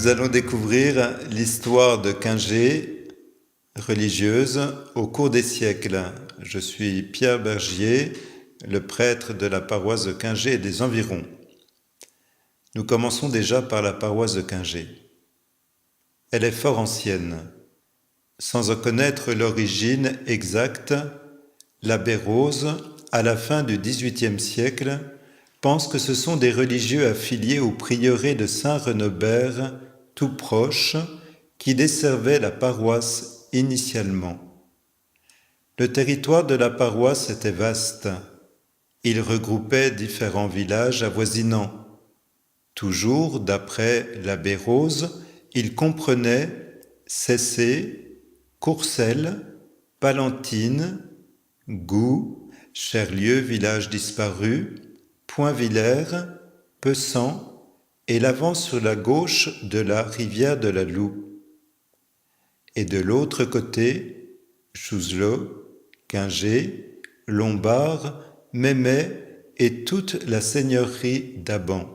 Nous allons découvrir l'histoire de Quingey, religieuse, au cours des siècles. Je suis Pierre Bergier, le prêtre de la paroisse de Quingey et des environs. Nous commençons déjà par la paroisse de Quingey. Elle est fort ancienne. Sans en connaître l'origine exacte, l'abbé Rose, à la fin du XVIIIe siècle, pense que ce sont des religieux affiliés au prieuré de Saint-Renobert, tout proche, qui desservaient la paroisse initialement. Le territoire de la paroisse était vaste. Il regroupait différents villages avoisinants. Toujours, d'après l'abbé Rose, il comprenait Cessé, Courcelles, Palentine, Goux, Cherlieu, village disparu, Point-Villers, Pessan et l'avant sur la gauche de la rivière de la Loue. Et de l'autre côté, Chouzelot, Quingey, Lombard, Mémay et toute la seigneurie d'Aban.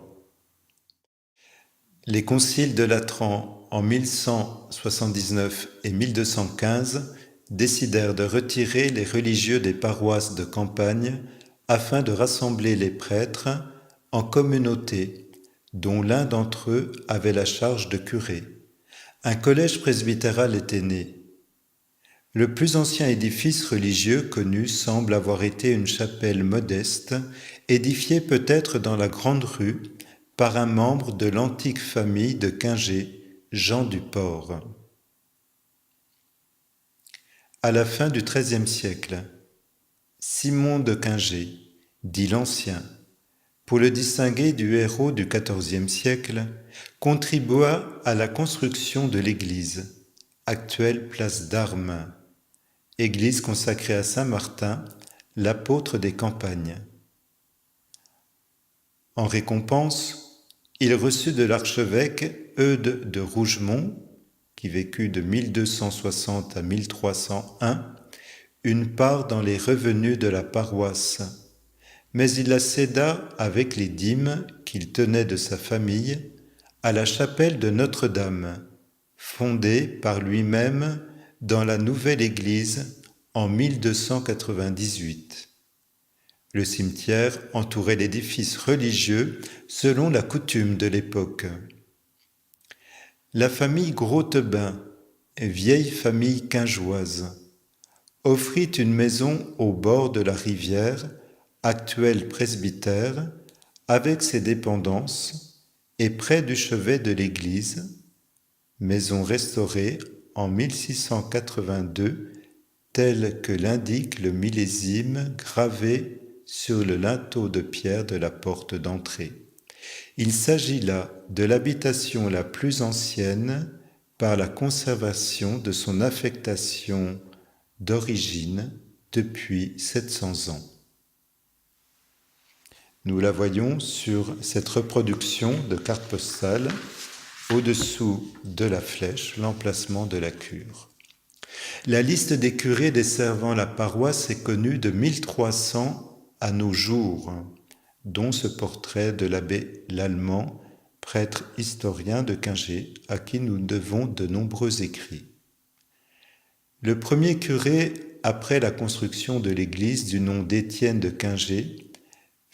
Les conciles de Latran en 1179 et 1215 décidèrent de retirer les religieux des paroisses de campagne afin de rassembler les prêtres en communautés, dont l'un d'entre eux avait la charge de curé. Un collège presbytéral était né. Le plus ancien édifice religieux connu semble avoir été une chapelle modeste, édifiée peut-être dans la Grande Rue par un membre de l'antique famille de Quingey, Jean du Port. À la fin du XIIIe siècle, Simon de Quingey, dit l'Ancien, pour le distinguer du héros du XIVe siècle, contribua à la construction de l'église, actuelle place d'Armes, église consacrée à Saint Martin, l'apôtre des campagnes. En récompense, il reçut de l'archevêque Eudes de Rougemont, qui vécut de 1260 à 1301, une part dans les revenus de la paroisse, mais il la céda avec les dîmes qu'il tenait de sa famille à la chapelle de Notre-Dame, fondée par lui-même dans la nouvelle église en 1298. Le cimetière entourait l'édifice religieux selon la coutume de l'époque. La famille Gros-Tebin, vieille famille quingeoise, offrit une maison au bord de la rivière, actuel presbytère, avec ses dépendances, et près du chevet de l'église, maison restaurée en 1682, telle que l'indique le millésime gravé sur le linteau de pierre de la porte d'entrée. Il s'agit là de l'habitation la plus ancienne par la conservation de son affectation d'origine depuis 700 ans. Nous la voyons sur cette reproduction de carte postale, au-dessous de la flèche, l'emplacement de la cure. La liste des curés desservant la paroisse est connue de 1300 à nos jours, dont ce portrait de l'abbé Lallemand, prêtre historien de Quingey, à qui nous devons de nombreux écrits. Le premier curé, après la construction de l'église du nom d'Étienne de Quingey,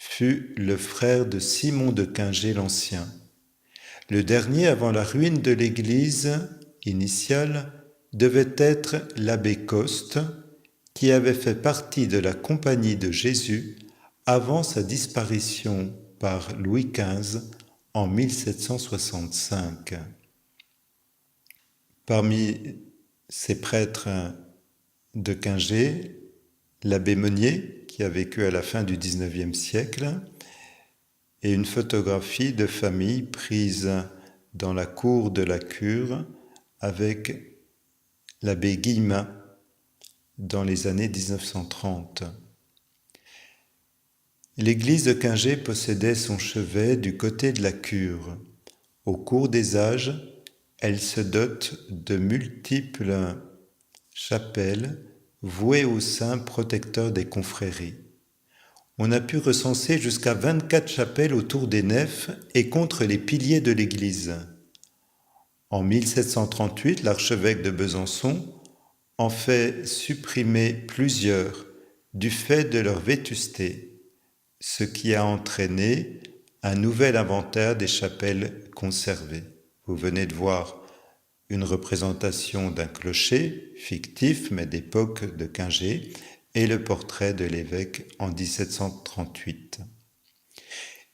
fut le frère de Simon de Quingey l'Ancien. Le dernier, avant la ruine de l'église initiale, devait être l'abbé Coste, qui avait fait partie de la Compagnie de Jésus avant sa disparition par Louis XV en 1765. Parmi ces prêtres de Quingey, l'abbé Meunier, qui a vécu à la fin du XIXe siècle, et une photographie de famille prise dans la cour de la cure avec l'abbé Guillemin dans les années 1930. L'église de Quingey possédait son chevet du côté de la cure. Au cours des âges, elle se dote de multiples chapelles vouées aux saints protecteurs des confréries. On a pu recenser jusqu'à 24 chapelles autour des nefs et contre les piliers de l'église. En 1738, l'archevêque de Besançon en fait supprimer plusieurs du fait de leur vétusté, ce qui a entraîné un nouvel inventaire des chapelles conservées. Vous venez de voir une représentation d'un clocher fictif, mais d'époque de Quingé, et le portrait de l'évêque en 1738.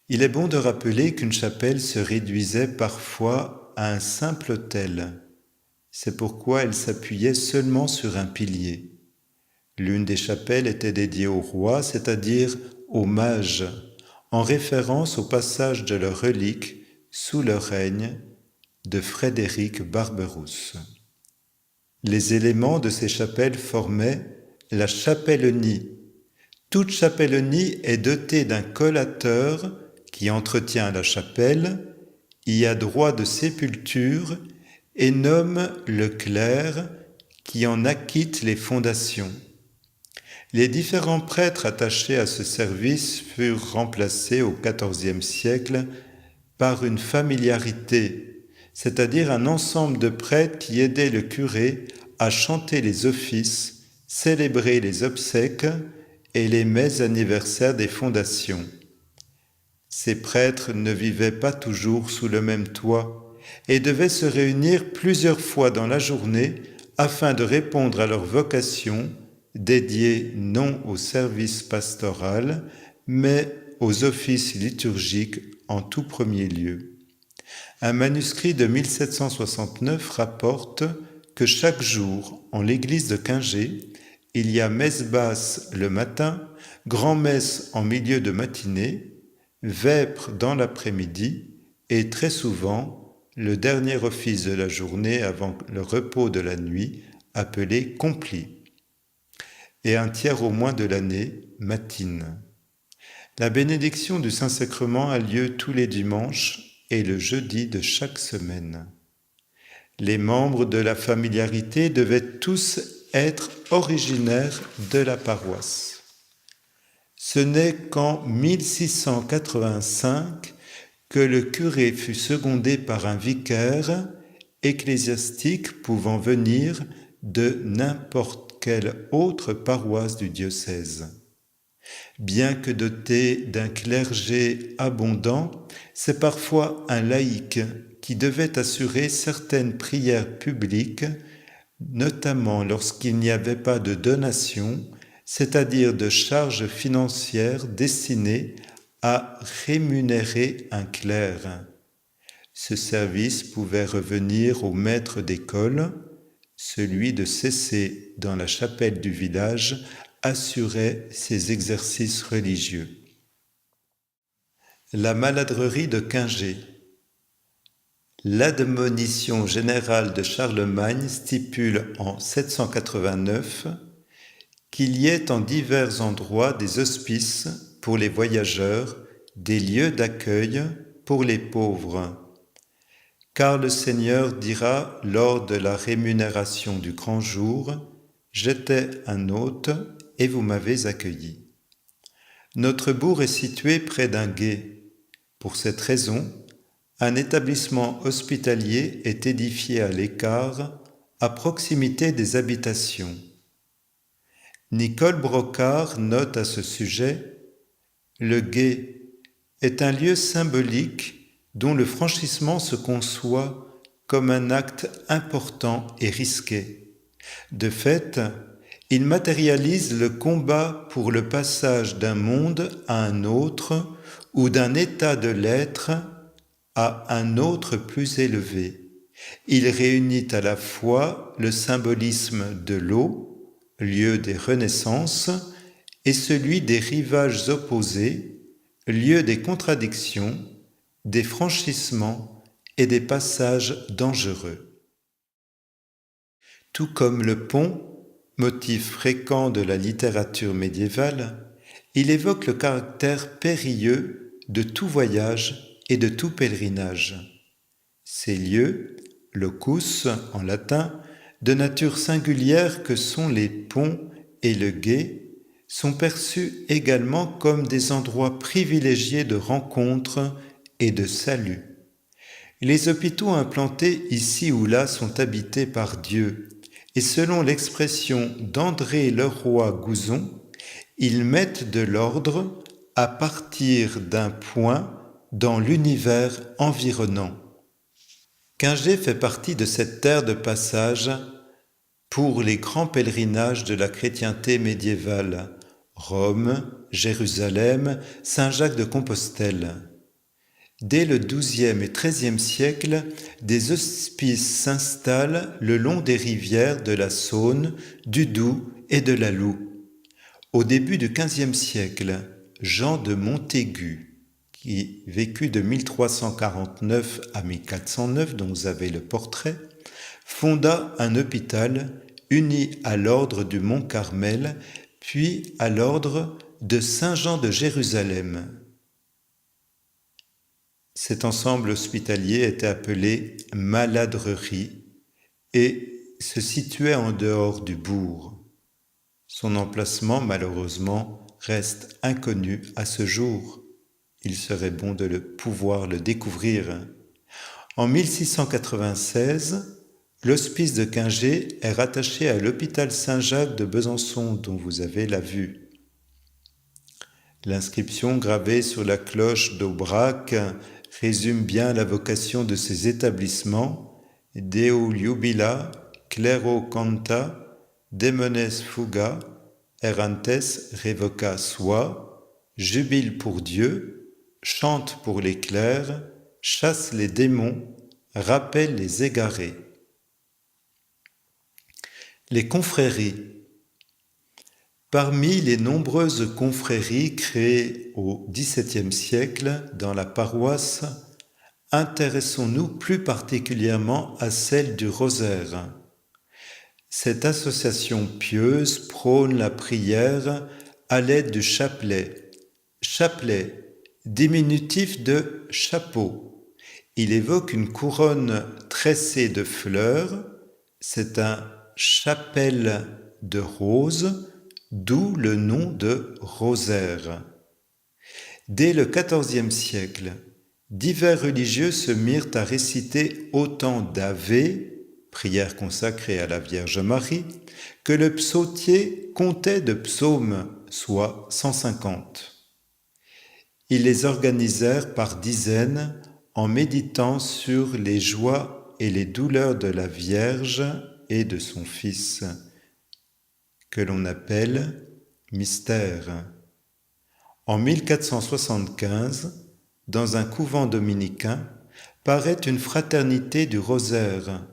Il est bon de rappeler qu'une chapelle se réduisait parfois à un simple autel. C'est pourquoi elle s'appuyait seulement sur un pilier. L'une des chapelles était dédiée au roi, c'est-à-dire aux mages, en référence au passage de leurs reliques sous le règne de Frédéric Barberousse. Les éléments de ces chapelles formaient la chapellenie. Toute chapellenie est dotée d'un collateur qui entretient la chapelle, y a droit de sépulture et nomme le clerc qui en acquitte les fondations. Les différents prêtres attachés à ce service furent remplacés au XIVe siècle par une familiarité, c'est-à-dire un ensemble de prêtres qui aidaient le curé à chanter les offices, célébrer les obsèques et les mets anniversaires des fondations. Ces prêtres ne vivaient pas toujours sous le même toit et devaient se réunir plusieurs fois dans la journée afin de répondre à leur vocation dédiée non au service pastoral, mais aux offices liturgiques en tout premier lieu. Un manuscrit de 1769 rapporte que chaque jour, en l'église de Quingé, il y a messe basse le matin, grand-messe en milieu de matinée, vêpres dans l'après-midi et très souvent le dernier office de la journée avant le repos de la nuit, appelé compli, et un tiers au moins de l'année, matine. La bénédiction du Saint-Sacrement a lieu tous les dimanches et le jeudi de chaque semaine. Les membres de la familiarité devaient tous être originaires de la paroisse. Ce n'est qu'en 1685 que le curé fut secondé par un vicaire ecclésiastique pouvant venir de n'importe quelle autre paroisse du diocèse. Bien que doté d'un clergé abondant, c'est parfois un laïc qui devait assurer certaines prières publiques, notamment lorsqu'il n'y avait pas de donation, c'est-à-dire de charges financières destinées à rémunérer un clerc. Ce service pouvait revenir au maître d'école, celui de cesser dans la chapelle du village assurait ses exercices religieux. La maladrerie de Quingé. L'admonition générale de Charlemagne stipule en 789 qu'il y ait en divers endroits des hospices pour les voyageurs, des lieux d'accueil pour les pauvres. Car le Seigneur dira lors de la rémunération du grand jour, « J'étais un hôte et vous m'avez accueilli ». Notre bourg est situé près d'un gué. Pour cette raison, un établissement hospitalier est édifié à l'écart, à proximité des habitations. Nicole Brocard note à ce sujet « Le gué est un lieu symbolique dont le franchissement se conçoit comme un acte important et risqué. De fait, il matérialise le combat pour le passage d'un monde à un autre ou d'un état de l'être à un autre plus élevé. Il réunit à la fois le symbolisme de l'eau, lieu des renaissances, et celui des rivages opposés, lieu des contradictions, des franchissements et des passages dangereux. Tout comme le pont, motif fréquent de la littérature médiévale, il évoque le caractère périlleux de tout voyage et de tout pèlerinage. Ces lieux, locus en latin, de nature singulière que sont les ponts et le gué, sont perçus également comme des endroits privilégiés de rencontre et de salut. Les hôpitaux implantés ici ou là sont habités par Dieu, et selon l'expression d'André Leroi-Gouzon, ils mettent de l'ordre à partir d'un point dans l'univers environnant. Quingey fait partie de cette terre de passage pour les grands pèlerinages de la chrétienté médiévale, Rome, Jérusalem, Saint-Jacques de Compostelle. Dès le XIIe et XIIIe siècle, des hospices s'installent le long des rivières de la Saône, du Doubs et de la Loue. Au début du XVe siècle, Jean de Montaigu, qui vécut de 1349 à 1409, dont vous avez le portrait, fonda un hôpital uni à l'ordre du Mont Carmel, puis à l'ordre de Saint-Jean de Jérusalem. Cet ensemble hospitalier était appelé Maladrerie et se situait en dehors du bourg. Son emplacement, malheureusement, reste inconnu à ce jour. Il serait bon de pouvoir le découvrir. En 1696, l'hospice de Quingey est rattaché à l'hôpital Saint-Jacques de Besançon, dont vous avez la vue. L'inscription gravée sur la cloche d'Aubrac résume bien la vocation de ces établissements: Deo Jubila, Clero Canta, Demones Fuga, Errantes Revoca Soi, jubile pour Dieu, chante pour les clercs, chasse les démons, rappelle les égarés. Les confréries. Parmi les nombreuses confréries créées au XVIIe siècle dans la paroisse, intéressons-nous plus particulièrement à celle du Rosaire. Cette association pieuse prône la prière à l'aide du chapelet. Chapelet, diminutif de chapeau. Il évoque une couronne tressée de fleurs. C'est un chapelle de rose, d'où le nom de rosaire. Dès le XIVe siècle, divers religieux se mirent à réciter autant d'Ave, prière consacrée à la Vierge Marie, que le psautier comptait de psaumes, soit 150. Ils les organisèrent par dizaines en méditant sur les joies et les douleurs de la Vierge et de son Fils, que l'on appelle mystère. En 1475, dans un couvent dominicain, paraît une fraternité du Rosaire.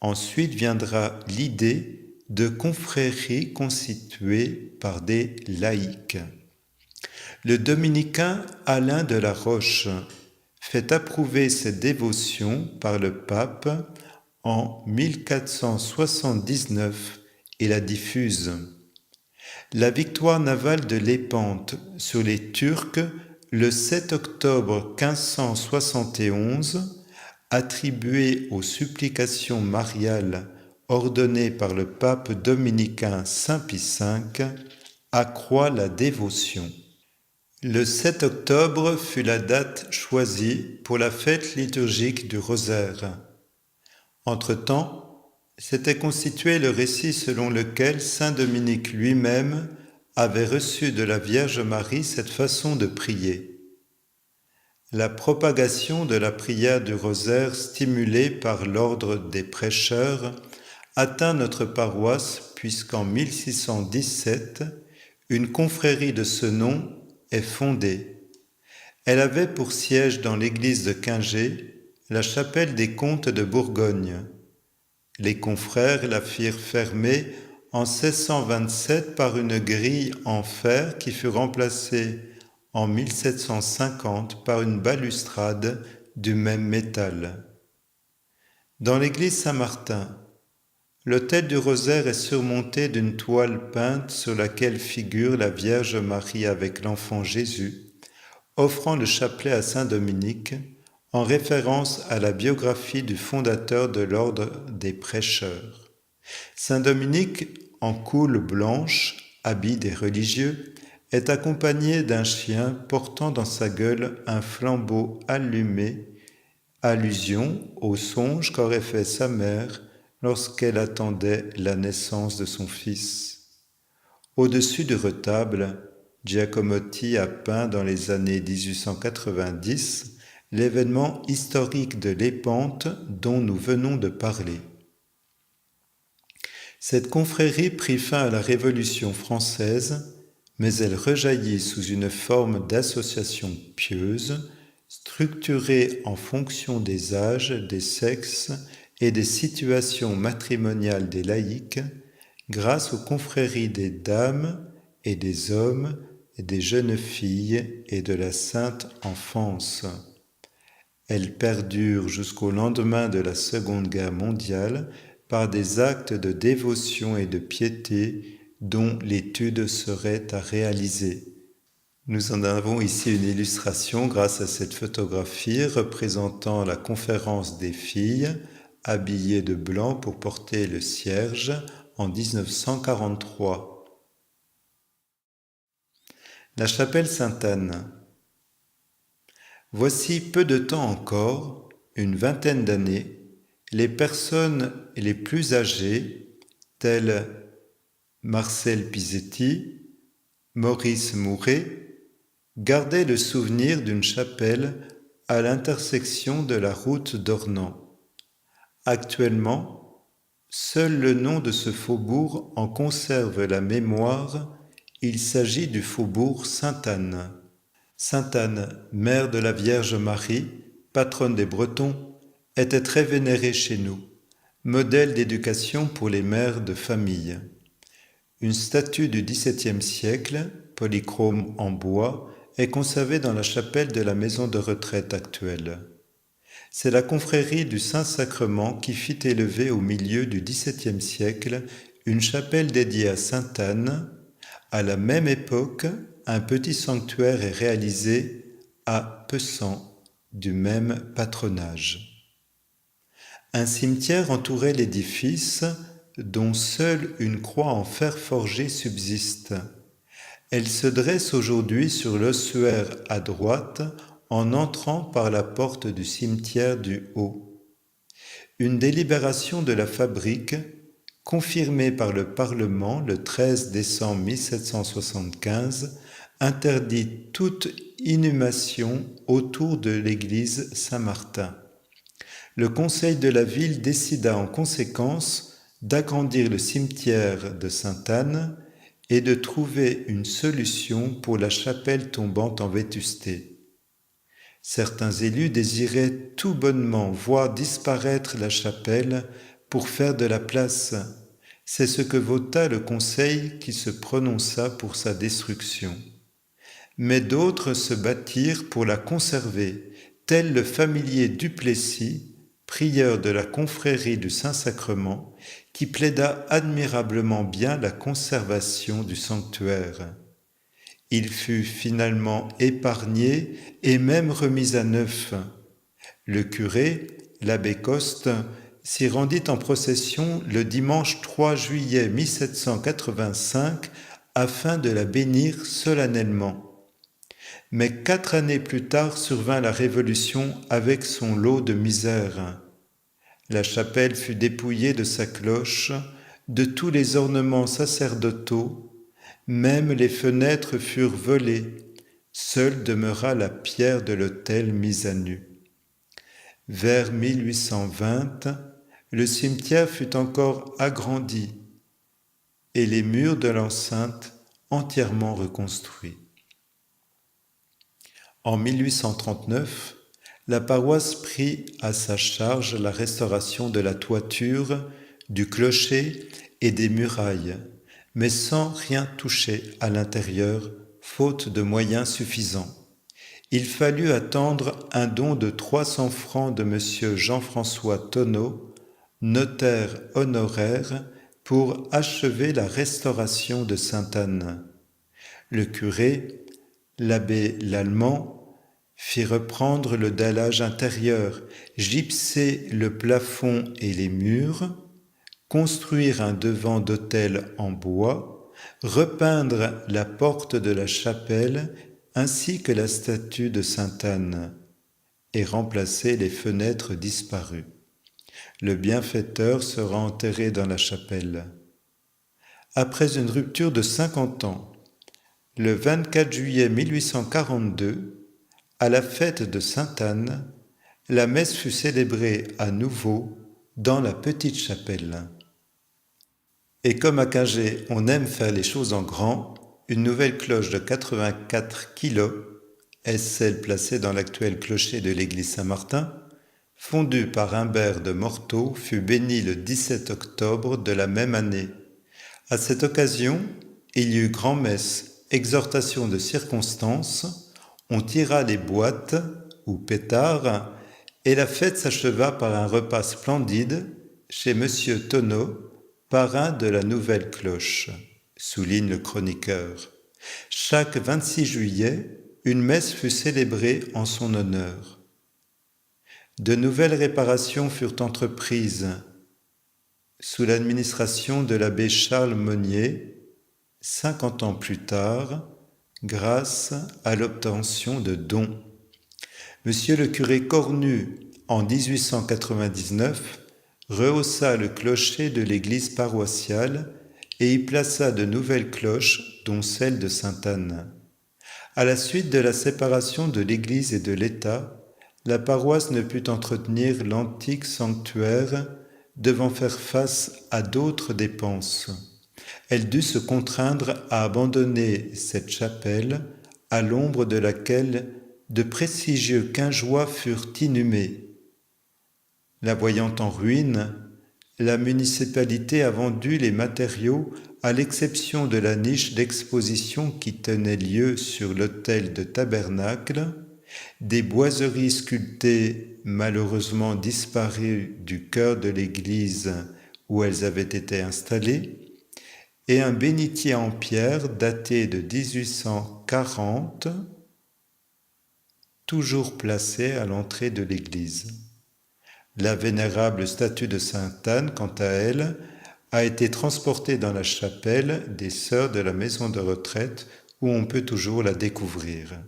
Ensuite viendra l'idée de confréries constituées par des laïcs. Le dominicain Alain de la Roche fait approuver cette dévotion par le pape en 1479 et la diffuse. La victoire navale de Lépante sur les Turcs le 7 octobre 1571, attribuée aux supplications mariales ordonnées par le pape dominicain Saint Pie V, accroît la dévotion. Le 7 octobre fut la date choisie pour la fête liturgique du Rosaire. Entre-temps, s'était constitué le récit selon lequel saint Dominique lui-même avait reçu de la Vierge Marie cette façon de prier. La propagation de la prière du rosaire stimulée par l'ordre des prêcheurs atteint notre paroisse puisqu'en 1617, une confrérie de ce nom est fondée. Elle avait pour siège dans l'église de Quingey la chapelle des comtes de Bourgogne. Les confrères la firent fermer en 1627 par une grille en fer qui fut remplacée en 1750 par une balustrade du même métal. Dans l'église Saint-Martin, l'autel du rosaire est surmonté d'une toile peinte sur laquelle figure la Vierge Marie avec l'enfant Jésus, offrant le chapelet à saint Dominique, en référence à la biographie du fondateur de l'ordre des prêcheurs. Saint Dominique, en coule blanche, habit des religieux, est accompagné d'un chien portant dans sa gueule un flambeau allumé allusion au songe qu'aurait fait sa mère lorsqu'elle attendait la naissance de son fils. Au-dessus du retable, Giacomotti a peint dans les années 1890 l'événement historique de l'Épante dont nous venons de parler. Cette confrérie prit fin à la Révolution française, mais elle rejaillit sous une forme d'association pieuse, structurée en fonction des âges, des sexes et des situations matrimoniales des laïcs, grâce aux confréries des dames et des hommes, et des jeunes filles et de la sainte enfance. Elle perdure jusqu'au lendemain de la Seconde Guerre mondiale par des actes de dévotion et de piété dont l'étude serait à réaliser. Nous en avons ici une illustration grâce à cette photographie représentant la conférence des filles habillées de blanc pour porter le cierge en 1943. La chapelle Sainte-Anne. Voici peu de temps encore, une vingtaine d'années, les personnes les plus âgées, telles Marcel Pisetti, Maurice Mouret, gardaient le souvenir d'une chapelle à l'intersection de la route d'Ornans. Actuellement, seul le nom de ce faubourg en conserve la mémoire. Il s'agit du faubourg Sainte-Anne. Sainte-Anne, mère de la Vierge Marie, patronne des Bretons, était très vénérée chez nous, modèle d'éducation pour les mères de famille. Une statue du XVIIe siècle, polychrome en bois, est conservée dans la chapelle de la maison de retraite actuelle. C'est la confrérie du Saint-Sacrement qui fit élever au milieu du XVIIe siècle une chapelle dédiée à Sainte-Anne. À la même époque, un petit sanctuaire est réalisé à Pessan, du même patronage. Un cimetière entourait l'édifice, dont seule une croix en fer forgé subsiste. Elle se dresse aujourd'hui sur l'ossuaire à droite, en entrant par la porte du cimetière du Haut. Une délibération de la fabrique, confirmée par le Parlement le 13 décembre 1775, interdit toute inhumation autour de l'église Saint-Martin. Le conseil de la ville décida en conséquence d'agrandir le cimetière de Sainte-Anne et de trouver une solution pour la chapelle tombant en vétusté. Certains élus désiraient tout bonnement voir disparaître la chapelle pour faire de la place. C'est ce que vota le conseil qui se prononça pour sa destruction. Mais d'autres se battirent pour la conserver, tel le familier Duplessis, prieur de la confrérie du Saint-Sacrement, qui plaida admirablement bien la conservation du sanctuaire. Il fut finalement épargné et même remis à neuf. Le curé, l'abbé Coste, s'y rendit en procession le dimanche 3 juillet 1785 afin de la bénir solennellement. Mais 4 années plus tard survint la Révolution avec son lot de misère. La chapelle fut dépouillée de sa cloche, de tous les ornements sacerdotaux, même les fenêtres furent volées, seule demeura la pierre de l'autel mise à nu. Vers 1820, le cimetière fut encore agrandi et les murs de l'enceinte entièrement reconstruits. En 1839, la paroisse prit à sa charge la restauration de la toiture, du clocher et des murailles, mais sans rien toucher à l'intérieur, faute de moyens suffisants. Il fallut attendre un don de 300 francs de M. Jean-François Tonneau, notaire honoraire, pour achever la restauration de Sainte-Anne. Le curé, l'abbé Lallemand, fit reprendre le dallage intérieur, gypser le plafond et les murs, construire un devant d'autel en bois, repeindre la porte de la chapelle ainsi que la statue de Sainte-Anne. et remplacer les fenêtres disparues. Le bienfaiteur sera enterré dans la chapelle. Après une rupture de 50 ans, le 24 juillet 1842, à la fête de Sainte-Anne, la messe fut célébrée à nouveau dans la petite chapelle. Et comme à Quingey, on aime faire les choses en grand, une nouvelle cloche de 84 kilos, est celle placée dans l'actuel clocher de l'église Saint-Martin, fondue par Humbert de Morteau, fut bénie le 17 octobre de la même année. À cette occasion, il y eut grand-messe, exhortation de circonstance, on tira les boîtes, ou pétards, et la fête s'acheva par un repas splendide chez Monsieur Tonneau, parrain de la nouvelle cloche, souligne le chroniqueur. Chaque 26 juillet, une messe fut célébrée en son honneur. De nouvelles réparations furent entreprises sous l'administration de l'abbé Charles Monnier, 50 ans plus tard, grâce à l'obtention de dons. Monsieur le curé Cornu, en 1899, rehaussa le clocher de l'église paroissiale et y plaça de nouvelles cloches, dont celle de Sainte-Anne. À la suite de la séparation de l'Église et de l'État, la paroisse ne put entretenir l'antique sanctuaire, devant faire face à d'autres dépenses. Elle dut se contraindre à abandonner cette chapelle, à l'ombre de laquelle de prestigieux quingeois furent inhumés. La voyant en ruine, la municipalité a vendu les matériaux à l'exception de la niche d'exposition qui tenait lieu sur l'autel de tabernacle, des boiseries sculptées malheureusement disparues du chœur de l'église où elles avaient été installées, et un bénitier en pierre daté de 1840, toujours placé à l'entrée de l'église. La vénérable statue de Sainte-Anne, quant à elle, a été transportée dans la chapelle des Sœurs de la maison de retraite où on peut toujours la découvrir.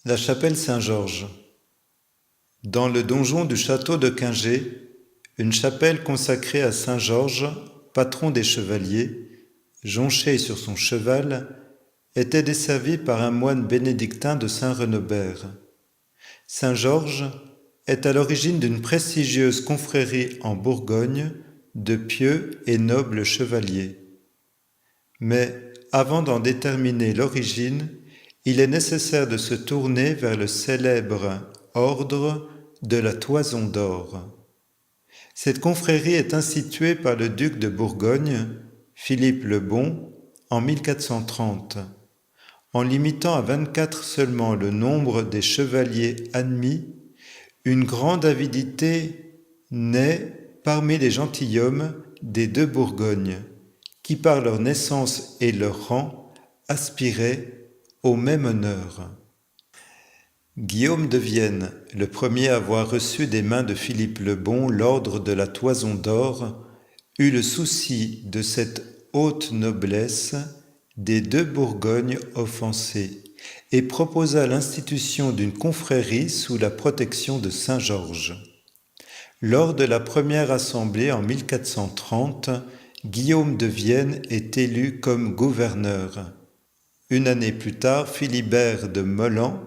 La chapelle Saint-Georges. Dans le donjon du château de Quingey, une chapelle consacrée à Saint-Georges, patron des chevaliers, jonché sur son cheval, était desservie par un moine bénédictin de Saint-Renobert. Saint-Georges est à l'origine d'une prestigieuse confrérie en Bourgogne de pieux et nobles chevaliers. Mais avant d'en déterminer l'origine, il est nécessaire de se tourner vers le célèbre ordre de la Toison d'Or. Cette confrérie est instituée par le duc de Bourgogne, Philippe le Bon, en 1430. En limitant à 24 seulement le nombre des chevaliers admis, une grande avidité naît parmi les gentilshommes des deux Bourgognes, qui par leur naissance et leur rang aspiraient au même honneur. Guillaume de Vienne, le premier à avoir reçu des mains de Philippe le Bon l'ordre de la Toison d'Or, eut le souci de cette haute noblesse des deux Bourgognes offensées et proposa l'institution d'une confrérie sous la protection de Saint-Georges. Lors de la première assemblée en 1430, Guillaume de Vienne est élu comme gouverneur. Une année plus tard, Philibert de Molhan,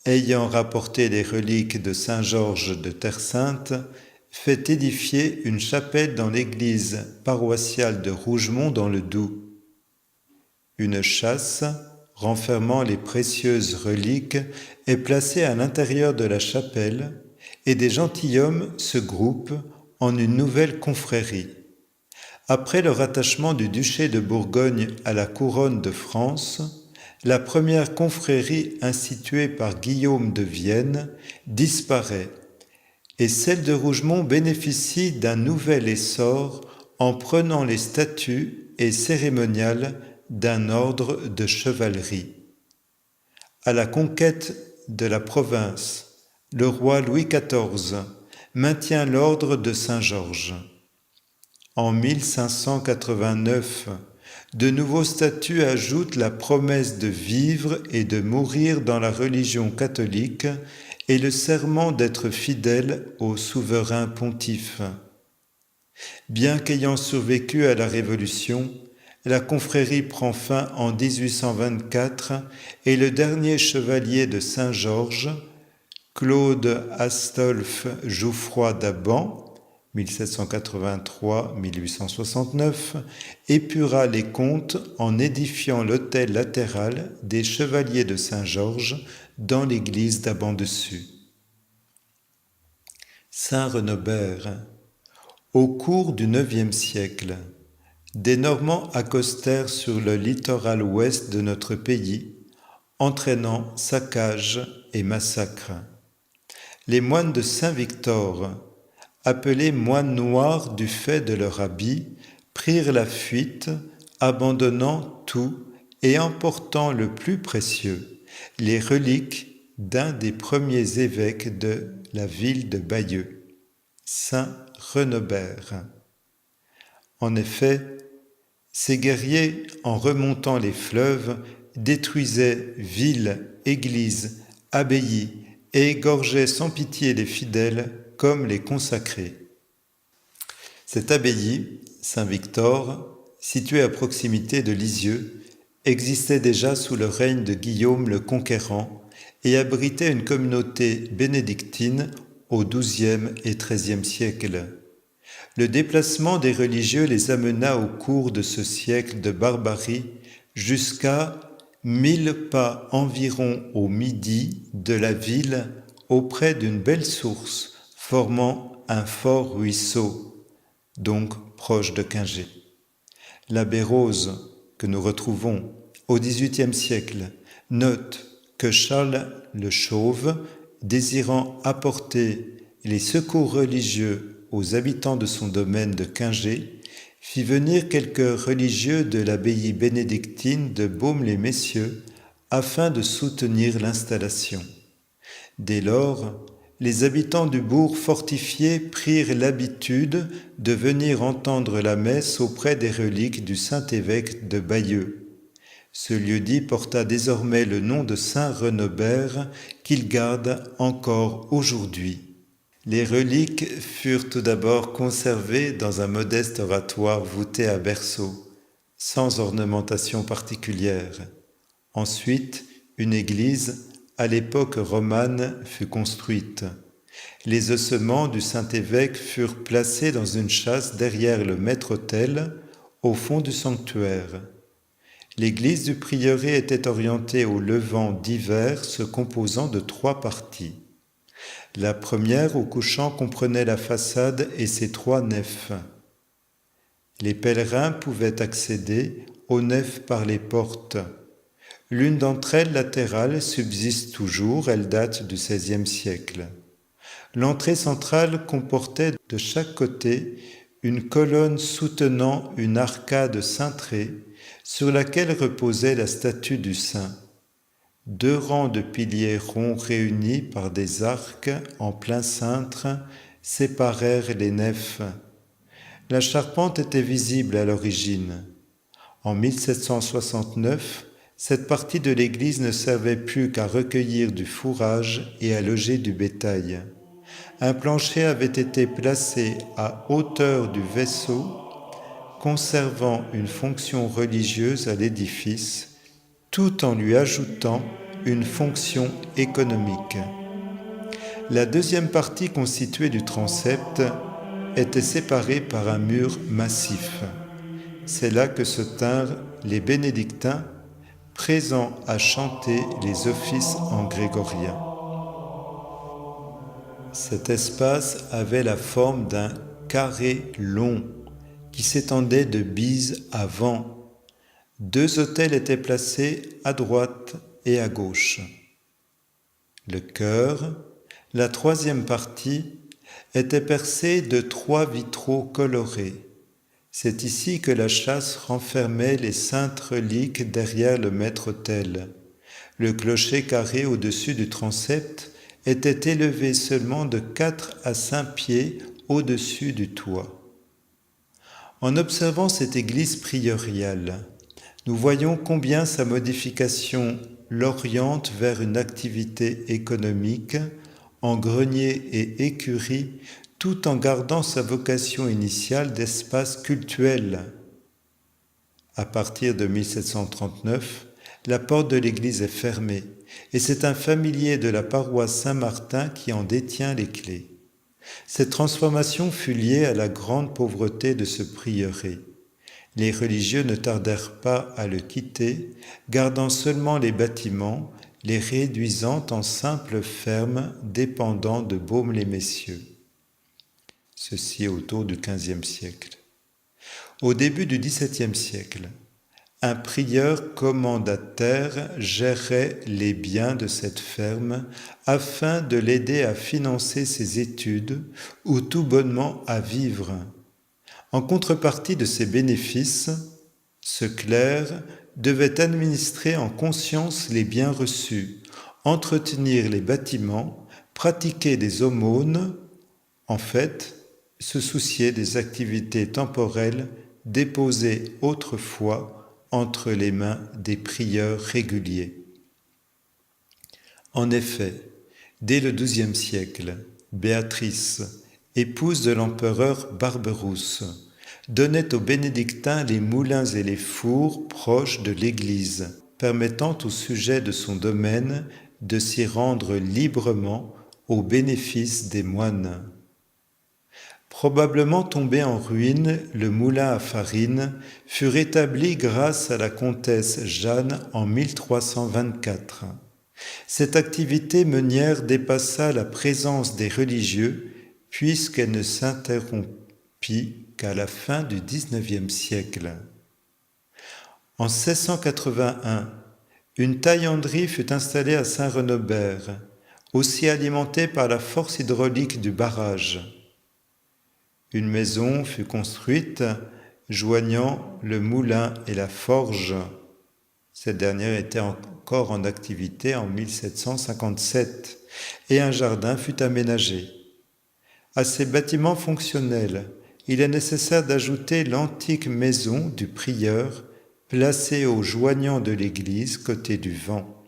ayant rapporté les reliques de Saint-Georges de Terre-Sainte, fait édifier une chapelle dans l'église paroissiale de Rougemont dans le Doubs. Une châsse, renfermant les précieuses reliques, est placée à l'intérieur de la chapelle et des gentilshommes se groupent en une nouvelle confrérie. Après le rattachement du duché de Bourgogne à la couronne de France, la première confrérie instituée par Guillaume de Vienne disparaît et celle de Rougemont bénéficie d'un nouvel essor en prenant les statuts et cérémoniales d'un ordre de chevalerie. À la conquête de la province, le roi Louis XIV maintient l'ordre de Saint-Georges. En 1589, De nouveaux statuts ajoutent la promesse de vivre et de mourir dans la religion catholique et le serment d'être fidèle au souverain pontife. Bien qu'ayant survécu à la Révolution, la confrérie prend fin en 1824 et le dernier chevalier de Saint-Georges, Claude Astolphe Jouffroy d'Aban, 1783-1869, épura les comptes en édifiant l'autel latéral des chevaliers de Saint-Georges dans l'église d'Aban-Dessus. Saint Renobert. Au cours du IXe siècle, des Normands accostèrent sur le littoral ouest de notre pays, entraînant saccages et massacres. Les moines de Saint-Victor, appelés moines noirs du fait de leur habit, prirent la fuite, abandonnant tout et emportant le plus précieux, les reliques d'un des premiers évêques de la ville de Bayeux, Saint Renobert. En effet, ces guerriers, en remontant les fleuves, détruisaient villes, églises, abbayes et égorgeaient sans pitié les fidèles comme les consacrés. Cette abbaye, Saint-Victor, située à proximité de Lisieux, existait déjà sous le règne de Guillaume le Conquérant et abritait une communauté bénédictine au XIIe et XIIIe siècle. Le déplacement des religieux les amena au cours de ce siècle de barbarie jusqu'à 1000 pas environ au midi de la ville, auprès d'une belle source formant un fort ruisseau, donc proche de Quingey. L'abbé Rose, que nous retrouvons au XVIIIe siècle, note que Charles le Chauve, désirant apporter les secours religieux aux habitants de son domaine de Quingey, fit venir quelques religieux de l'abbaye bénédictine de Baume-les-Messieurs afin de soutenir l'installation. Dès lors, les habitants du bourg fortifié prirent l'habitude de venir entendre la messe auprès des reliques du Saint-Évêque de Bayeux. Ce lieu-dit porta désormais le nom de Saint Renobert qu'il garde encore aujourd'hui. Les reliques furent tout d'abord conservées dans un modeste oratoire voûté à berceau, sans ornementation particulière. Ensuite, une église, à l'époque romane, fut construite. Les ossements du Saint-Évêque furent placés dans une châsse derrière le maître-autel, au fond du sanctuaire. L'église du prieuré était orientée au levant d'hiver, se composant de 3 parties. La première, au couchant, comprenait la façade et ses 3 nefs. Les pèlerins pouvaient accéder aux nefs par les portes. L'une d'entre elles, latérale, subsiste toujours, elle date du XVIe siècle. L'entrée centrale comportait de chaque côté une colonne soutenant une arcade cintrée sur laquelle reposait la statue du saint. 2 rangs de piliers ronds réunis par des arcs en plein cintre séparèrent les nefs. La charpente était visible à l'origine. En 1769, cette partie de l'église ne servait plus qu'à recueillir du fourrage et à loger du bétail. Un plancher avait été placé à hauteur du vaisseau, conservant une fonction religieuse à l'édifice, tout en lui ajoutant une fonction économique. La deuxième partie constituée du transept était séparée par un mur massif. C'est là que se tinrent les bénédictins, présents à chanter les offices en grégorien. Cet espace avait la forme d'un carré long qui s'étendait de bise à vent. 2 autels étaient placés à droite et à gauche. Le chœur, la 3e partie, était percé de 3 vitraux colorés. C'est ici que la châsse renfermait les saintes reliques derrière le maître-autel. Le clocher carré au-dessus du transept était élevé seulement de 4 à 5 pieds au-dessus du toit. En observant cette église prieurale, nous voyons combien sa modification l'oriente vers une activité économique en grenier et écurie, tout en gardant sa vocation initiale d'espace cultuel. À partir de 1739, la porte de l'église est fermée et c'est un familier de la paroisse Saint-Martin qui en détient les clés. Cette transformation fut liée à la grande pauvreté de ce prieuré. Les religieux ne tardèrent pas à le quitter, gardant seulement les bâtiments, les réduisant en simples fermes dépendant de Baume-les-Messieurs. Ceci autour du XVe siècle. Au début du XVIIe siècle, un prieur commandataire gérait les biens de cette ferme afin de l'aider à financer ses études ou tout bonnement à vivre. En contrepartie de ces bénéfices, ce clerc devait administrer en conscience les biens reçus, entretenir les bâtiments, pratiquer des aumônes, en fait, se soucier des activités temporelles déposées autrefois entre les mains des prieurs réguliers. En effet, dès le XIIe siècle, Béatrice, épouse de l'empereur Barberousse, donnait aux bénédictins les moulins et les fours proches de l'église, permettant aux sujets de son domaine de s'y rendre librement au bénéfice des moines. Probablement tombé en ruine, le moulin à farine fut rétabli grâce à la comtesse Jeanne en 1324. Cette activité meunière dépassa la présence des religieux puisqu'elle ne s'interrompit qu'à la fin du XIXe siècle. En 1681, une taillanderie fut installée à Saint-Renobert, aussi alimentée par la force hydraulique du barrage. Une maison fut construite joignant le moulin et la forge. Cette dernière était encore en activité en 1757 et un jardin fut aménagé. À ces bâtiments fonctionnels, il est nécessaire d'ajouter l'antique maison du prieur placée au joignant de l'église côté du vent,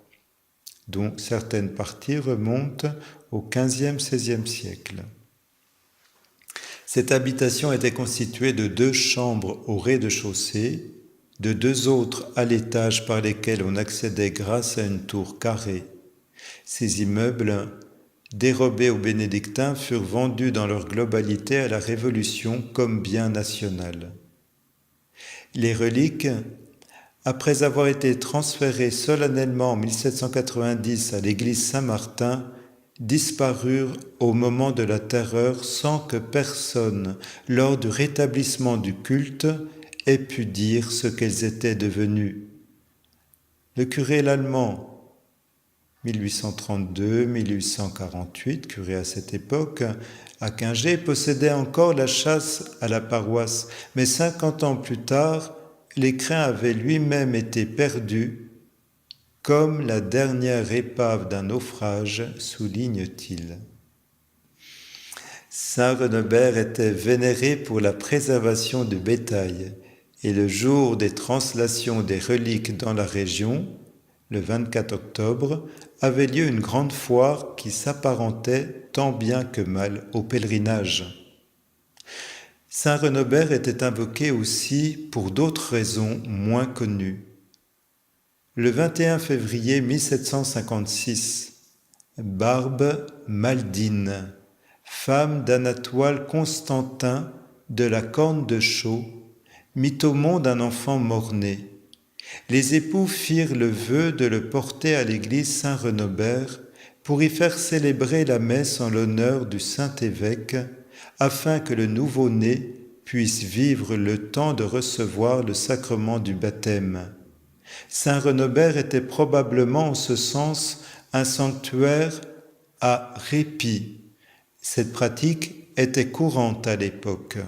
dont certaines parties remontent au XVe-XVIe siècle. Cette habitation était constituée de 2 chambres au rez-de-chaussée, de 2 autres à l'étage par lesquelles on accédait grâce à une tour carrée. Ces immeubles, dérobés aux bénédictins, furent vendus dans leur globalité à la Révolution comme bien national. Les reliques, après avoir été transférées solennellement en 1790 à l'église Saint-Martin, disparurent au moment de la terreur sans que personne, lors du rétablissement du culte, ait pu dire ce qu'elles étaient devenues. Le curé Lallemand, 1832-1848, curé à cette époque, à Quingey, possédait encore la chasse à la paroisse, mais 50 ans plus tard, l'écrin avait lui-même été perdu, comme la dernière épave d'un naufrage, souligne-t-il. Saint Renobert était vénéré pour la préservation du bétail, et le jour des translations des reliques dans la région, le 24 octobre, avait lieu une grande foire qui s'apparentait tant bien que mal au pèlerinage. Saint Renobert était invoqué aussi pour d'autres raisons moins connues. Le 21 février 1756, Barbe Maldine, femme d'Anatole Constantin de la Corne de Chaux, mit au monde un enfant mort-né. Les époux firent le vœu de le porter à l'église Saint-Renobert pour y faire célébrer la messe en l'honneur du Saint-Évêque, afin que le nouveau-né puisse vivre le temps de recevoir le sacrement du baptême. Saint Renobert était probablement en ce sens un sanctuaire à répit. Cette pratique était courante à l'époque.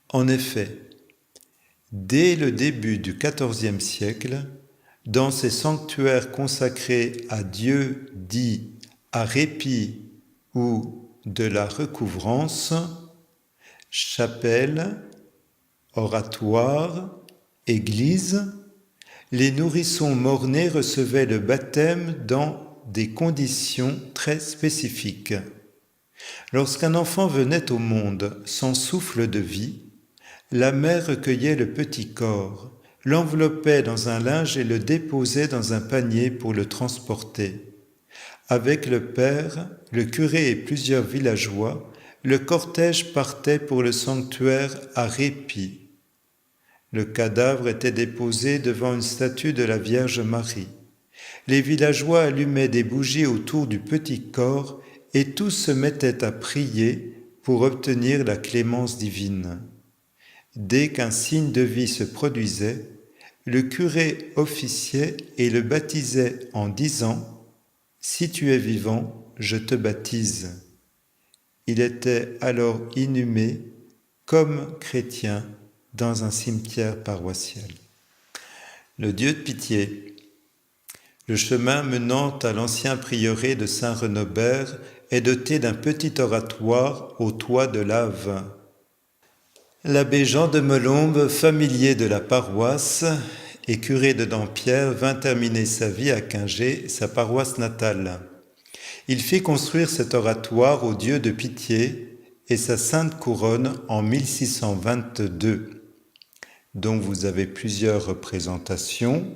En effet, dès le début du XIVe siècle, dans ces sanctuaires consacrés à Dieu dits à répit ou de la recouvrance, chapelles, oratoires, Église, les nourrissons morts-nés recevaient le baptême dans des conditions très spécifiques. Lorsqu'un enfant venait au monde sans souffle de vie, la mère recueillait le petit corps, l'enveloppait dans un linge et le déposait dans un panier pour le transporter. Avec le père, le curé et plusieurs villageois, le cortège partait pour le sanctuaire à Répit. Le cadavre était déposé devant une statue de la Vierge Marie. Les villageois allumaient des bougies autour du petit corps et tous se mettaient à prier pour obtenir la clémence divine. Dès qu'un signe de vie se produisait, le curé officiait et le baptisait en disant « Si tu es vivant, je te baptise ». Il était alors inhumé comme chrétien dans un cimetière paroissial. Le Dieu de pitié. Le chemin menant à l'ancien prieuré de Saint-Renobert est doté d'un petit oratoire au toit de lave. L'abbé Jean de Molombe, familier de la paroisse et curé de Dampierre, vint terminer sa vie à Quingey, sa paroisse natale. Il fit construire cet oratoire au Dieu de pitié et sa sainte couronne en 1622. dont vous avez plusieurs représentations,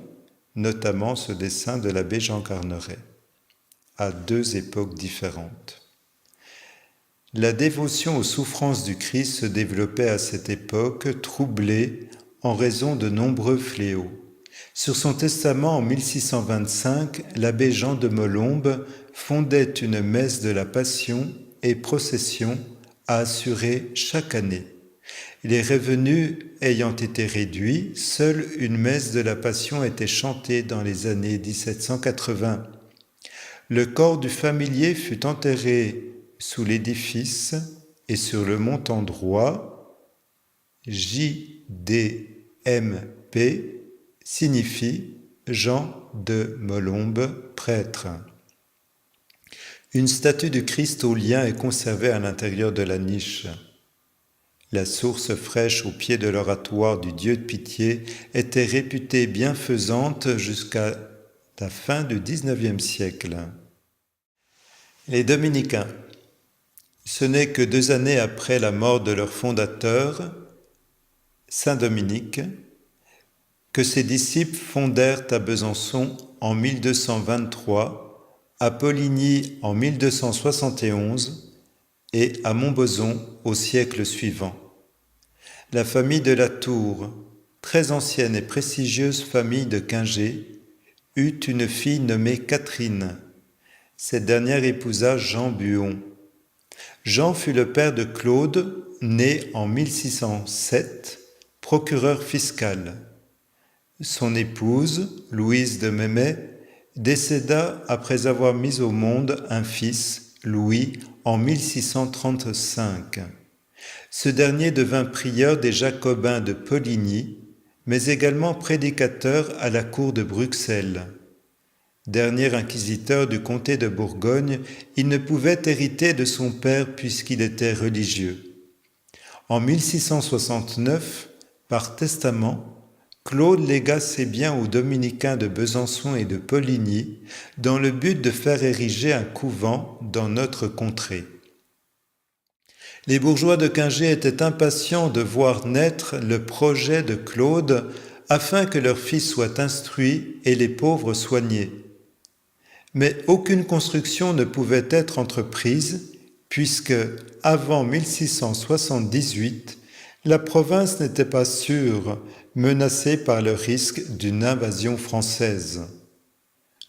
notamment ce dessin de l'abbé Jean Garneret, à 2 époques différentes. La dévotion aux souffrances du Christ se développait à cette époque, troublée en raison de nombreux fléaux. Sur son testament en 1625, l'abbé Jean de Molombe fondait une messe de la Passion et procession à assurer chaque année. Les revenus ayant été réduits, seule une messe de la Passion était chantée dans les années 1780. Le corps du familier fut enterré sous l'édifice et sur le montant droit, JDMP signifie Jean de Molombe, prêtre. Une statue du Christ au lien est conservée à l'intérieur de la niche. La source fraîche au pied de l'oratoire du Dieu de pitié était réputée bienfaisante jusqu'à la fin du XIXe siècle. Les dominicains. Ce n'est que 2 années après la mort de leur fondateur, Saint Dominique, que ses disciples fondèrent à Besançon en 1223, à Poligny en 1271 et à Montbozon au siècle suivant. La famille de la Tour, très ancienne et prestigieuse famille de Quingey, eut une fille nommée Catherine. Cette dernière épousa Jean Buon. Jean fut le père de Claude, né en 1607, procureur fiscal. Son épouse, Louise de Mémé, décéda après avoir mis au monde un fils, Louis, en 1635. Ce dernier devint prieur des Jacobins de Poligny, mais également prédicateur à la cour de Bruxelles. Dernier inquisiteur du comté de Bourgogne, il ne pouvait hériter de son père puisqu'il était religieux. En 1669, par testament, Claude légua ses biens aux dominicains de Besançon et de Poligny dans le but de faire ériger un couvent dans notre contrée. Les bourgeois de Quingey étaient impatients de voir naître le projet de Claude afin que leur fils soit instruit et les pauvres soignés. Mais aucune construction ne pouvait être entreprise puisque, avant 1678, la province n'était pas sûre, menacée par le risque d'une invasion française.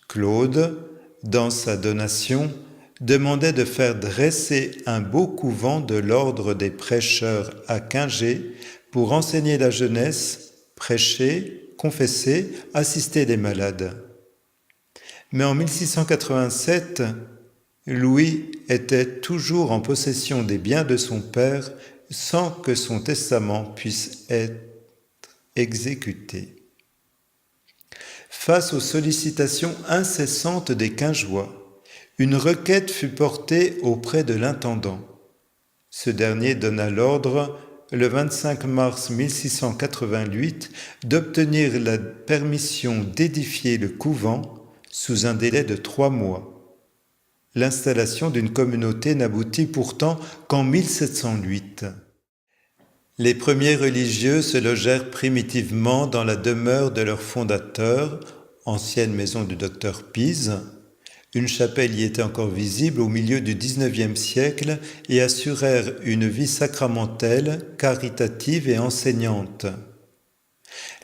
Claude, dans sa donation, demandait de faire dresser un beau couvent de l'ordre des prêcheurs à Quingey pour enseigner la jeunesse, prêcher, confesser, assister les malades. Mais en 1687, Louis était toujours en possession des biens de son père sans que son testament puisse être exécuté. Face aux sollicitations incessantes des Quingeois, une requête fut portée auprès de l'intendant. Ce dernier donna l'ordre le 25 mars 1688, d'obtenir la permission d'édifier le couvent sous un délai de 3 mois. L'installation d'une communauté n'aboutit pourtant qu'en 1708. Les premiers religieux se logèrent primitivement dans la demeure de leur fondateur, ancienne maison du docteur Pise. Une chapelle y était encore visible au milieu du XIXe siècle et assurèrent une vie sacramentelle, caritative et enseignante.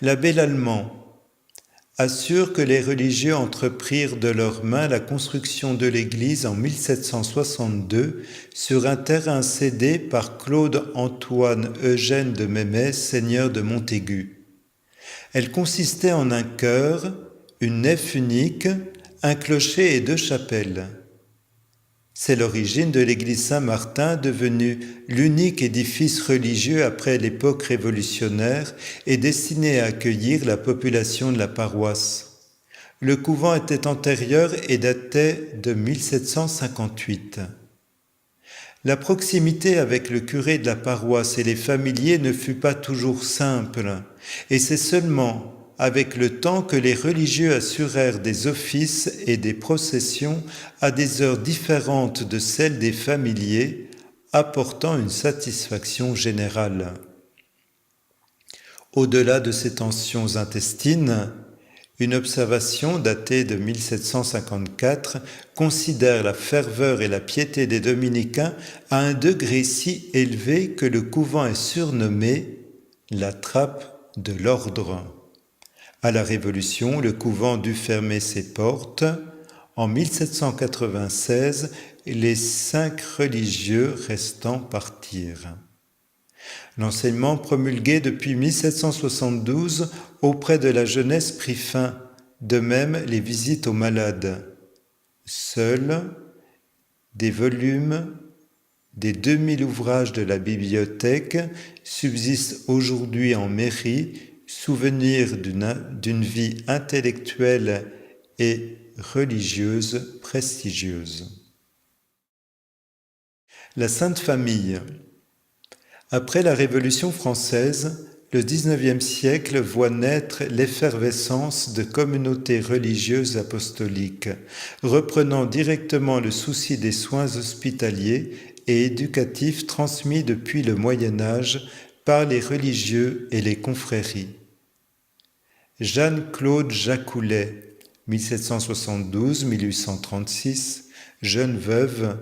L'abbé Lallemand assure que les religieux entreprirent de leurs mains la construction de l'église en 1762 sur un terrain cédé par Claude-Antoine Eugène de Mémès, seigneur de Montaigu. Elle consistait en un chœur, une nef unique, un clocher et 2 chapelles. C'est l'origine de l'église Saint-Martin, devenue l'unique édifice religieux après l'époque révolutionnaire et destiné à accueillir la population de la paroisse. Le couvent était antérieur et datait de 1758. La proximité avec le curé de la paroisse et les familiers ne fut pas toujours simple, et c'est seulement avec le temps que les religieux assurèrent des offices et des processions à des heures différentes de celles des familiers, apportant une satisfaction générale. Au-delà de ces tensions intestines, une observation datée de 1754 considère la ferveur et la piété des dominicains à un degré si élevé que le couvent est surnommé la trappe de l'ordre. À la Révolution, le couvent dut fermer ses portes. En 1796, les 5 religieux restants partirent. L'enseignement promulgué depuis 1772 auprès de la jeunesse prit fin, de même les visites aux malades. Seuls des volumes des 2000 ouvrages de la bibliothèque subsistent aujourd'hui en mairie, souvenir d'une vie intellectuelle et religieuse prestigieuse. La Sainte Famille. Après la Révolution française, le XIXe siècle voit naître l'effervescence de communautés religieuses apostoliques, reprenant directement le souci des soins hospitaliers et éducatifs transmis depuis le Moyen-Âge par les religieux et les confréries. Jeanne-Claude Jacoulet, 1772-1836, jeune veuve,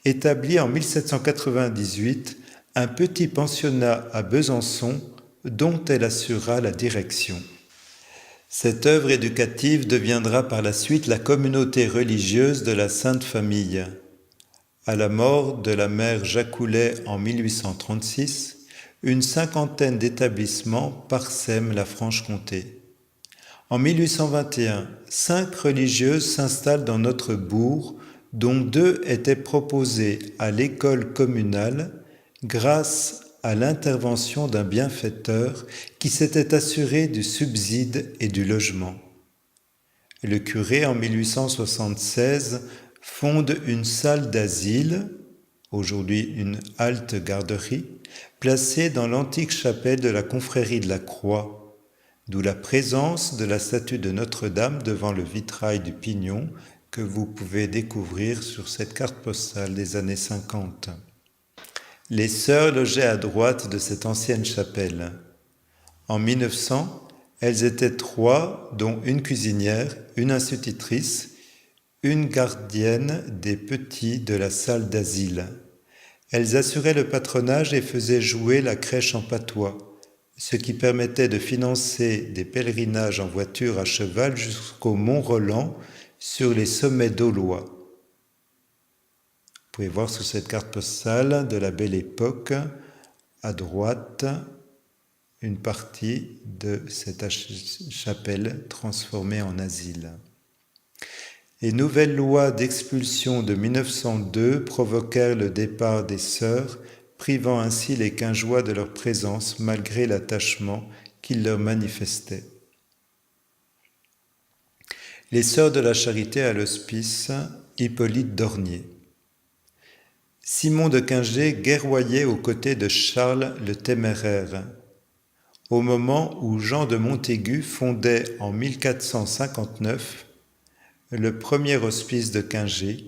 établit en 1798 un petit pensionnat à Besançon dont elle assura la direction. Cette œuvre éducative deviendra par la suite la communauté religieuse de la Sainte Famille. À la mort de la mère Jacoulet en 1836, une 50aine d'établissements parsèment la Franche-Comté. En 1821, 5 religieuses s'installent dans notre bourg, dont 2 étaient proposées à l'école communale grâce à l'intervention d'un bienfaiteur qui s'était assuré du subside et du logement. Le curé, en 1876, fonde une salle d'asile, aujourd'hui une halte garderie, placée dans l'antique chapelle de la confrérie de la Croix, d'où la présence de la statue de Notre-Dame devant le vitrail du Pignon que vous pouvez découvrir sur cette carte postale des années 50. Les sœurs logeaient à droite de cette ancienne chapelle. En 1900, elles étaient 3, dont une cuisinière, une institutrice, une gardienne des petits de la salle d'asile. Elles assuraient le patronage et faisaient jouer la crèche en patois, ce qui permettait de financer des pèlerinages en voiture à cheval jusqu'au Mont Roland sur les sommets d'Aulois. Vous pouvez voir sur cette carte postale de la Belle Époque, à droite, une partie de cette chapelle transformée en asile. Les nouvelles lois d'expulsion de 1902 provoquèrent le départ des sœurs, privant ainsi les Quingeois de leur présence malgré l'attachement qu'ils leur manifestaient. Les sœurs de la Charité à l'hospice, Hippolyte Dornier. Simon de Quingey guerroyait aux côtés de Charles le Téméraire, au moment où Jean de Montaigu fondait en 1459 le premier hospice de Quingey,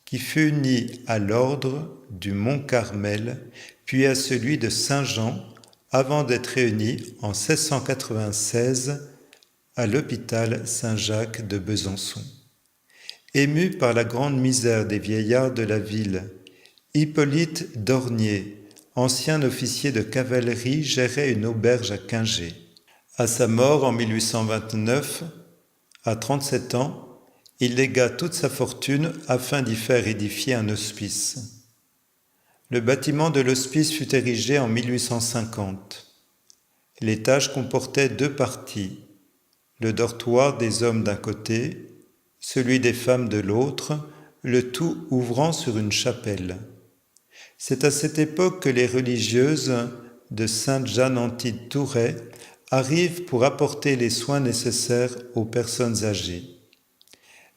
qui fut uni à l'ordre du Mont-Carmel, puis à celui de Saint-Jean, avant d'être réuni en 1696 à l'hôpital Saint-Jacques de Besançon. Ému par la grande misère des vieillards de la ville, Hippolyte d'Ornier, ancien officier de cavalerie, gérait une auberge à Quingey. À sa mort en 1829, à 37 ans, il légua toute sa fortune afin d'y faire édifier un hospice. Le bâtiment de l'hospice fut érigé en 1850. L'étage comportait 2 parties, le dortoir des hommes d'un côté, celui des femmes de l'autre, le tout ouvrant sur une chapelle. C'est à cette époque que les religieuses de Sainte-Jeanne-Antide-Touret arrivent pour apporter les soins nécessaires aux personnes âgées.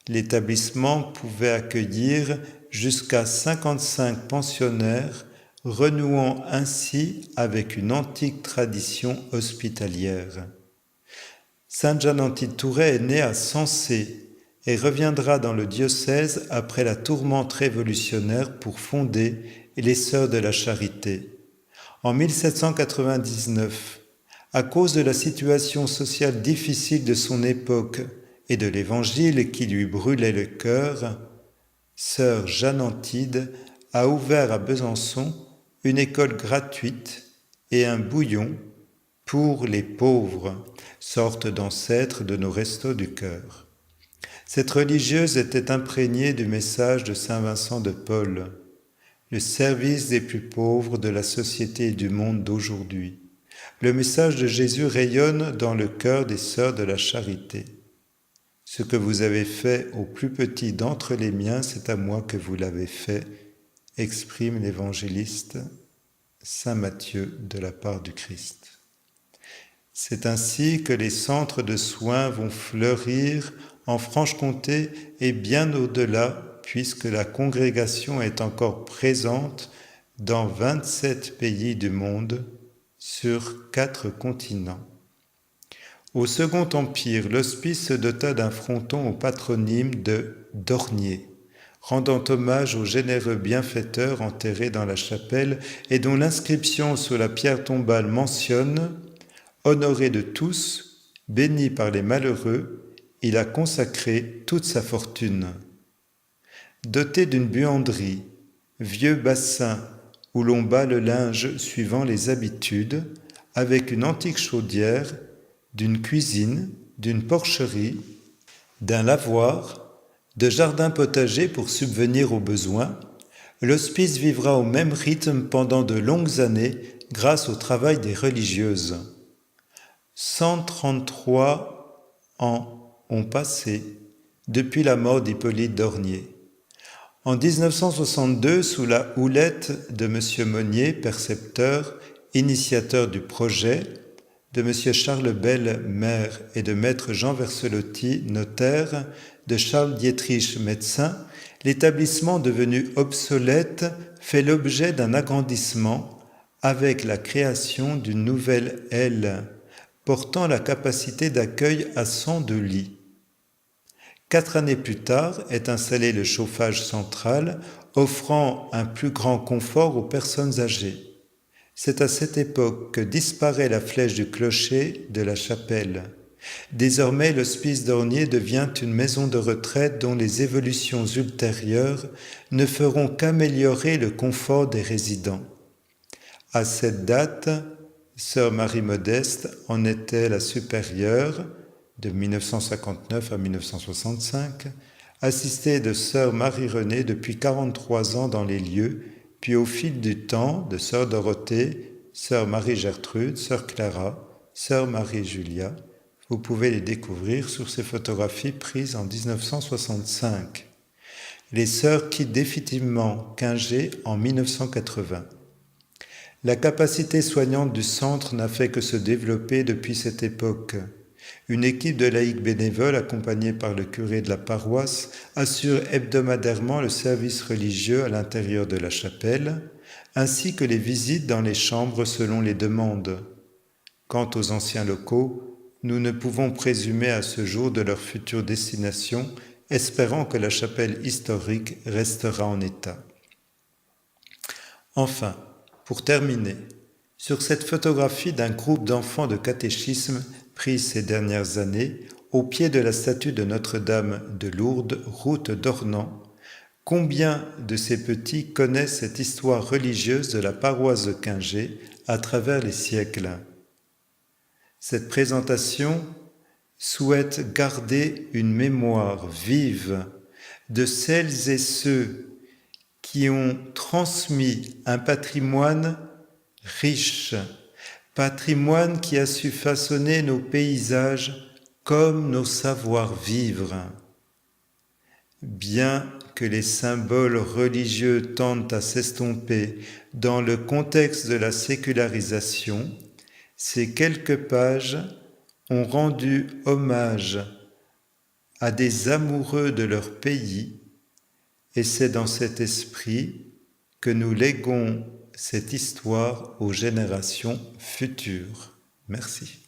L'établissement pouvait accueillir jusqu'à 55 pensionnaires, renouant ainsi avec une antique tradition hospitalière. Sainte-Jeanne-Antide-Touret est née à Sensé et reviendra dans le diocèse après la tourmente révolutionnaire pour fonder les Sœurs de la Charité. En 1799, à cause de la situation sociale difficile de son époque et de l'Évangile qui lui brûlait le cœur, Sœur Jeanne Antide a ouvert à Besançon une école gratuite et un bouillon pour les pauvres, sorte d'ancêtre de nos restos du cœur. Cette religieuse était imprégnée du message de saint Vincent de Paul, le service des plus pauvres de la société et du monde d'aujourd'hui. Le message de Jésus rayonne dans le cœur des sœurs de la charité. Ce que vous avez fait au plus petit d'entre les miens, c'est à moi que vous l'avez fait, exprime l'évangéliste saint Matthieu de la part du Christ. C'est ainsi que les centres de soins vont fleurir en Franche-Comté et bien au-delà, puisque la congrégation est encore présente dans 27 pays du monde, sur 4 continents. Au Second Empire, l'hospice se dota d'un fronton au patronyme de Dornier, rendant hommage au généreux bienfaiteur enterré dans la chapelle et dont l'inscription sur la pierre tombale mentionne « Honoré de tous, béni par les malheureux, il a consacré toute sa fortune. » Doté d'une buanderie, vieux bassin où l'on bat le linge suivant les habitudes, avec une antique chaudière, d'une cuisine, d'une porcherie, d'un lavoir, de jardins potagers pour subvenir aux besoins, l'hospice vivra au même rythme pendant de longues années grâce au travail des religieuses. 133 ans ont passé depuis la mort d'Hippolyte d'Ornier. En 1962, sous la houlette de M. Monnier, percepteur, initiateur du projet, de M. Charles Bell, maire, et de maître Jean Verselotti, notaire, de Charles Dietrich, médecin, l'établissement devenu obsolète fait l'objet d'un agrandissement avec la création d'une nouvelle aile portant la capacité d'accueil à 102 lits. 4 années plus tard est installé le chauffage central, offrant un plus grand confort aux personnes âgées. C'est à cette époque que disparaît la flèche du clocher de la chapelle. Désormais, l'hospice d'Ornier devient une maison de retraite dont les évolutions ultérieures ne feront qu'améliorer le confort des résidents. À cette date, Sœur Marie-Modeste en était la supérieure, de 1959 à 1965, assistée de Sœur Marie-Renée depuis 43 ans dans les lieux, puis au fil du temps de Sœur Dorothée, Sœur Marie-Gertrude, Sœur Clara, Sœur Marie-Julia. Vous pouvez les découvrir sur ces photographies prises en 1965. Les sœurs quittent définitivement Quingey en 1980. La capacité soignante du centre n'a fait que se développer depuis cette époque. Une équipe de laïcs bénévoles, accompagnée par le curé de la paroisse, assure hebdomadairement le service religieux à l'intérieur de la chapelle, ainsi que les visites dans les chambres selon les demandes. Quant aux anciens locaux, nous ne pouvons présumer à ce jour de leur future destination, espérant que la chapelle historique restera en état. Enfin, pour terminer, sur cette photographie d'un groupe d'enfants de catéchisme prise ces dernières années, au pied de la statue de Notre-Dame de Lourdes, route d'Ornans, combien de ces petits connaissent cette histoire religieuse de la paroisse de Quingey à travers les siècles? Cette présentation souhaite garder une mémoire vive de celles et ceux qui ont transmis un patrimoine riche, patrimoine qui a su façonner nos paysages comme nos savoir-vivre. Bien que les symboles religieux tendent à s'estomper dans le contexte de la sécularisation, ces quelques pages ont rendu hommage à des amoureux de leur pays, et c'est dans cet esprit que nous léguons cette histoire aux générations futures. Merci.